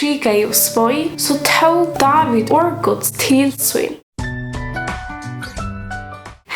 prikaði og spøy, så tog David Guds til sín.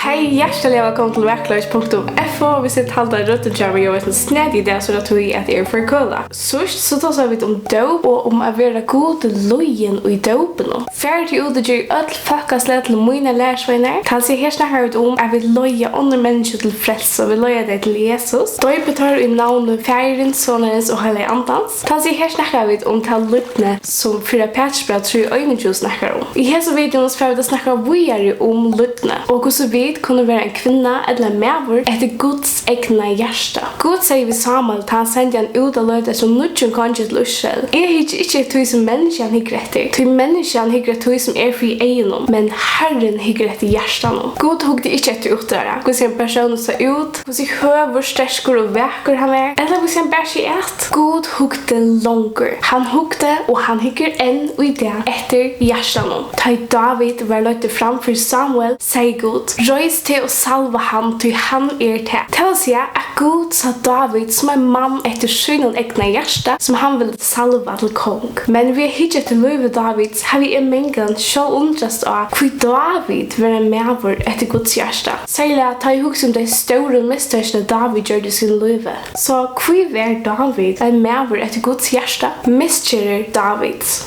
Hej, hjertelig velkommen til verklags.fo. Vi sitter halda røttetjammer og en snedig idé så det tog at jeg for køla. Først så tar vi om dåp og om å være god lojen og i dåpen. Ferdig ut og gjør alt fakkaslett til mine lærersvenner. Kanskje her snakker vi om at vi loja andre mennesker til frelse og vi loja det til Jesus. Dåpet tar i navnet Færens, Sonarens og Heilig Andans. Kanskje her snakker vi om til Lýdni som fyra Petersbrev 3:21 snakker om. I hese videoen så får vi snakke videre om Lýdni og hvordan vi kunne være en kvinna eller en maður etter Guds egna hjarta. Gud sier vi Samuel til han sendte han ut og løyde som nudgen kanskje til Israel. Jeg hikker ikke tog som menneskene hikker etter. Tog menneskene hikker tog som fri egenom, men Herren hikker etter hjertan. Gud hugde ikke etter utdraget. Hvordan en person ser ut, hvordan høver, sterskere og vekker han er, eller hvordan han bærer seg et. Gud hugde langer. Han hugde og han hikker enn og i det etter hjertan. Da David var løyde framfor Samuel, sier Gud, Røys til å salve han til han til. Til å si at Gud sa David som en mann etter synen egna hjärsta som han ville salve til kong. Men vi hittar til løyve Davids har vi i mengen så undrast av hvor David var en maður etter Guds hjärsta. Særlig at ta i hugsa om de store mistøysene David gjør i sin løyve. Så hvor var David en maður etter Guds hjärsta? Misgerðir Davids.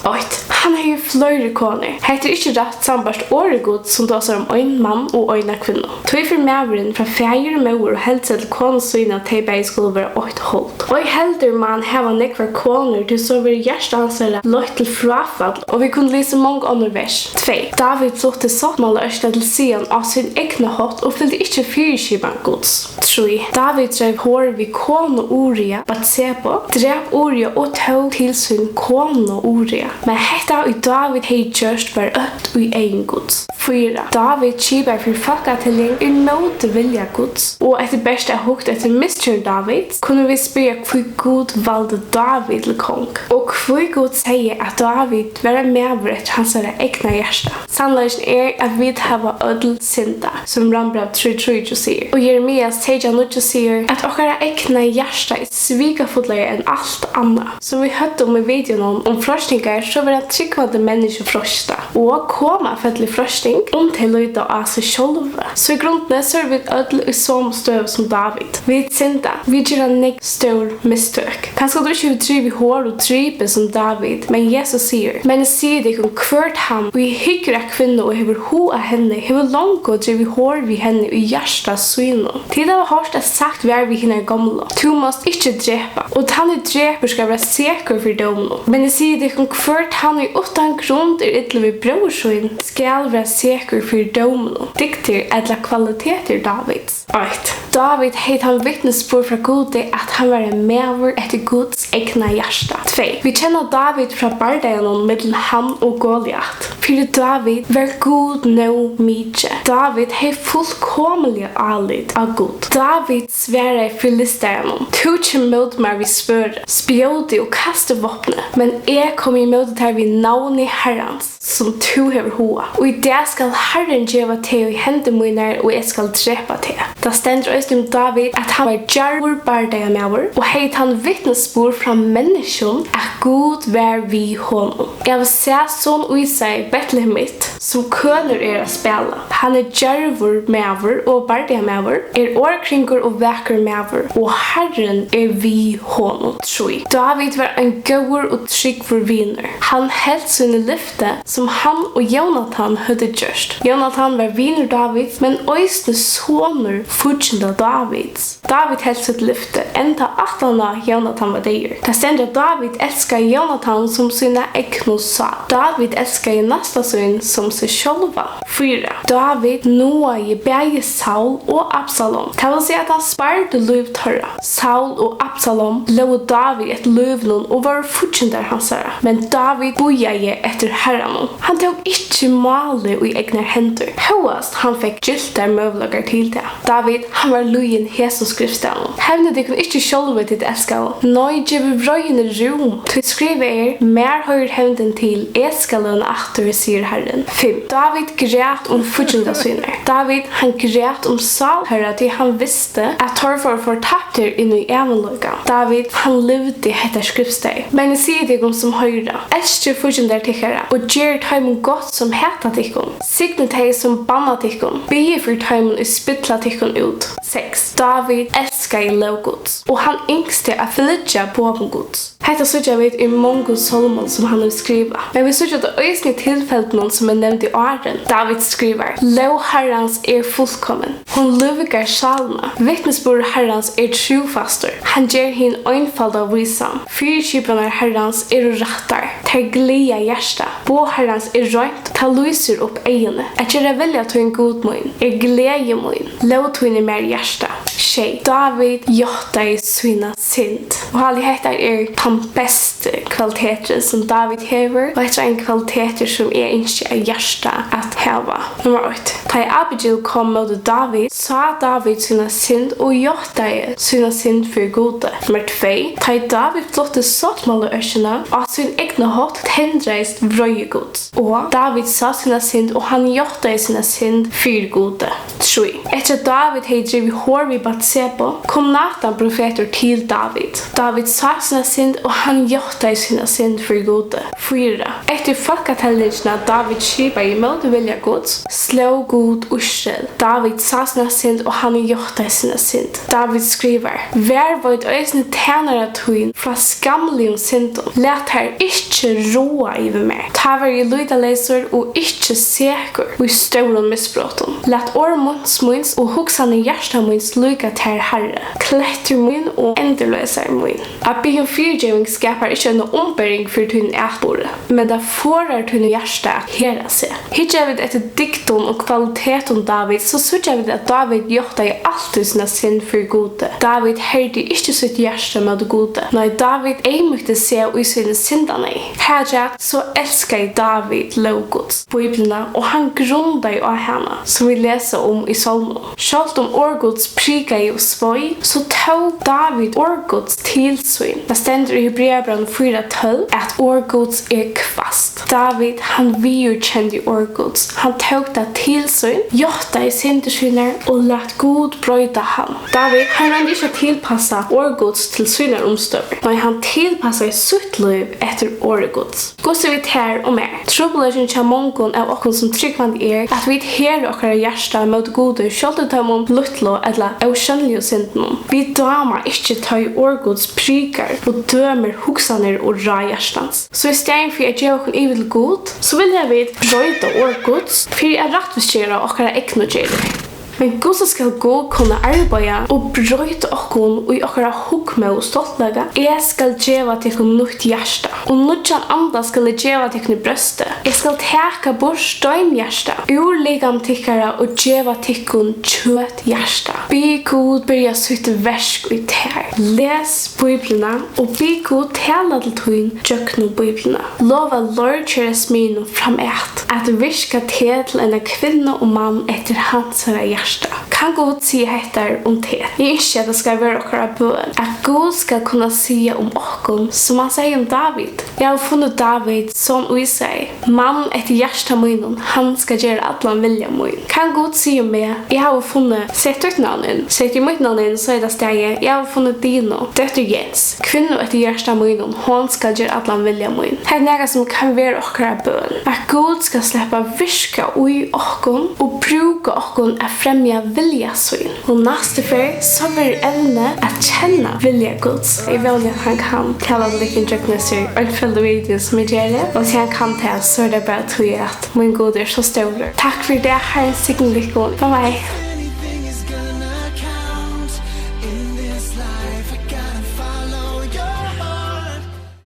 Han har jo flere koner. Heter ikke rett sambart året Gud som da ser om en mann og en kvinna. Tog for mæveren fra fægir og mæver og held til konsyna at de begge skulle være 8 holdt. Og i helder man heva nekvar koner til så var hjertansere løyt til frafall og vi kunne lese mange andre vers. 2. David flåtte sottmål og ørstet til Sion av sin egna hot og fyllde ikke fyrskipan Guds. 3. David drev hår vid kone Uria Batsebo, drev Uria og tog til sin kone Uria. Men hetta og David hei gjørst var øtt og i egen Guds. 4. David kibar for folketilling mot vilja Guds. Og etter best hugt etter Mr. David kunne vi spørre hvor Gud valgte David til kong. Og hvor Gud sier at David var med etter hans egna hjärsta. Sannleggen at vi har ødel synda, som Rambrev 3:3 sier. Og Jeremias 10:9 sier at okkara egna hjärsta svikafullegare enn alt annet. Som vi hørte om i videoen om frostingar, så var det trúgvandi mennesker frosta. Og koma fettelig frosting til løyda av seg sjálva. Så i grunden så vi ødel i samme støv som David. Vi synda, vi gjør en nek stor mistøk. Kanskje du ikke driver i hår og drype som David, men Jesus sier, men jeg sier deg om hvert han, og jeg hygger av kvinne og hever ho av henne, hever langt og driver i hår vi henne i hjärsta syne. Til det var hårdt at sagt vi vi henne gamle. Du måst ikke drepa, og han dreper skal være sikker for domene. Men jeg sier deg om hvert han i utan grunn ytterlig ved brorsyn, skal være sikker for domene. Dygdir eller kvalitetir Dávids. 8. David heit han vittnesbord fra Gudi at han var en maður etter Guds egna hjärsta. 2. Vi kjenner David fra bardagen mellom han og Goliat. 4. David var god no mykje. David heit fullkomelig alit av Gud. David sværa i filisteren. Tu kjem mot meg vi spør, spjodi og kaste våpne, men jeg kom i møte der vi navn i Herrens, som tu hever hoa. Og i det skal Herren gjeva til i hendemøyner, og jeg skal drepa til. Da stender også om David at han var djarvur bardaga maður, og heit han vittnesbord fra menneskjon at Gud var vi honom. Jeg vil se sånn og i seg Betlehemit, som køner å spela. Han djarvur maður og bardaga maður, årkringur og vekker maður, og Herren vi honom. 3. David var en gauur og tryggvur viner. Han held sine lyfte som han og Jonathan hadde gjørst. Jonathan var viner David, men òsne sonur fudgjenda Davids. David held sitt lyfte, enda atlana Jonathan var deir. Det stender at David elskar Jonathan som sina egna sa. David elskar næsta sin som seg sjálva. 4. David noa i bæge Saul og Absalom. Det vil si at han sparte liv tørra. Saul og Absalom lå David et løvnån og var fudgjendar hansara. Men David bojaje etter herranon. Han tog ikke male i egnar hendur. Høyast han fikk gyltar møvlagar til det. David, han var lujen Jesus skriftstenen. Hevne de kunne ikke sjolve til det elskal. Noi gjeve vrøyene rom. Til skriver mer høyr hevnden til eskalen atter, sier Herren. 5. David grät fudgenda syner. David han grät Saul herra till han visste att torfar förtappter in i evenlöga. David han levde Hettar skriftsteg. Men jag säger det som höra. Älskar fudgenda tickare och ger tajmen gott som heter tickon. Signe tej som banna tickon. Be för tajmen i spittla tickon ut. 6. David älskar i lovgods. Och han yngste att flytta på Guds. Hetta söker vi i många salmer som han har skrivit. Men vi söker det ösning tillfället som är nämnt i åren. David skriver: Lov Herrans fullkommen. Hon lugar salma. Vittnesbord Herrans trofastor. Han ger hin enfald av visam. Fyrskipanar Herrans rattar. Ter glia hjärsta. Bo Herrans rönt. Ta lyser upp egene. Att göra välja till en god mun. Glädje mun. Låt henne mer hjärsta. Tjej. David jotta i sina synd. Och all Hettar de bästa kvaliteter som David hever. Och ett en kvaliteter som inte hjärsta att heva. Nummer 8. Ta Abigail kom mot David, sa David sina synd och jotta sina synd för goda. Nummer 2. Ta David flotte sottmålörsarna och sin egna hot tendreist vröjegods. Och David sa sina synd och han jotta sina synd för goda. 3. Efter David hade drivit hår vid Batsebo kom Nathan profeter till David. David sa sina synd och han jotta sina synd för goda. 4. Efter folkatellningarna David skriver emot vilja Guds slå god ursel. David sa sina synd och han jotta sina synd. David skriver: Vär vad ösne tjänare tuin från skamliga synden. Lät här inte råa över mig. Ta varje lydaläsor och inte säker och i stora missbrotten. Lät ormundsmunds och huxande hjärtamunds lycka till herre. Klättermun och änderlösarmun. Att be fyrgivning skapar inte en ombering för tuin ätbore. Men det fårar tuin hjärta att hera sig. Hittar vi efter dikton och kvaliteten David så suttar vi att David gjorde i alltid sina synd för goda. David hörde inte sitt hjärta med det goda. När David ej myckte se i sina syndarna. Här så älskar David lovgods biblarna och han grundar av henne som vi läser om i salmen. Självt om årgods prikar och svoj så tog David årgods tillsyn. Det ständer i Hebreerbrevet 4:12 att årgods kvast. David han vidkände årgods. Han tog det tillsyn, jotta i syndersyner och lät god bröjda han. David han rände inte tillpassa årgods till syner omstövare. Men han tillpassade sitt liv efter årgods. Gosse vi här och mer. Trúgvandi till många av oss som trúgvandi att vi her och hjärta mot goda självdömon luttlo eller oskönliga synden. Vi dömer inte ta i årgods prikar och dömer huxaner och rajärstans. Så istället för att göra en evil god så vill jag vid bröjda årgods för att rättvisera och egna gärder. Men Guds ska gå kunna arbeta och bröjta okon och i okra hukme och stoltlägga. Jag ska geva till nytt hjärta. Och nutjan andra ska geva till bröste. Jag ska täcka bort steinhjärta. Urlegam tickara och geva till kött hjärta. Be Gud börja sitt versk i tär. Läs biblarna och be Gud tala till tuin jöknu biblarna. Lova Lord Cheres min framät. Att viska till en kvinna och man efter hans hjärta. Kan Gud säga Hettar om det? Jag önskar att det ska vara okra bön. Att Gud ska kunna säga om oss som han säger om David. Jag har funnit David som vi säger. Man efter hjärta munnen, han ska göra alla vilja mun. Kan Gud säga mig? Jag har funnit, sätt ut namnen. Sätt i mitt namnen så är det steg. Jag har funnit Dino, dötter Jens. Kvinna efter hjärta munnen, hon ska göra alla vilja mun. Det är något som kan vara okra bön. Att Gud ska släppa virka i oss och bruka oss att främja vilja syn. Och nästa för så är evned att känna vilja Guds. Jag vill att han kan kalla det lika dröknässer och följa videos som jag gör det. Och så han kan ta så är det bara att min Gud är så stor. Tack för det. Här är en signal. Bye bye.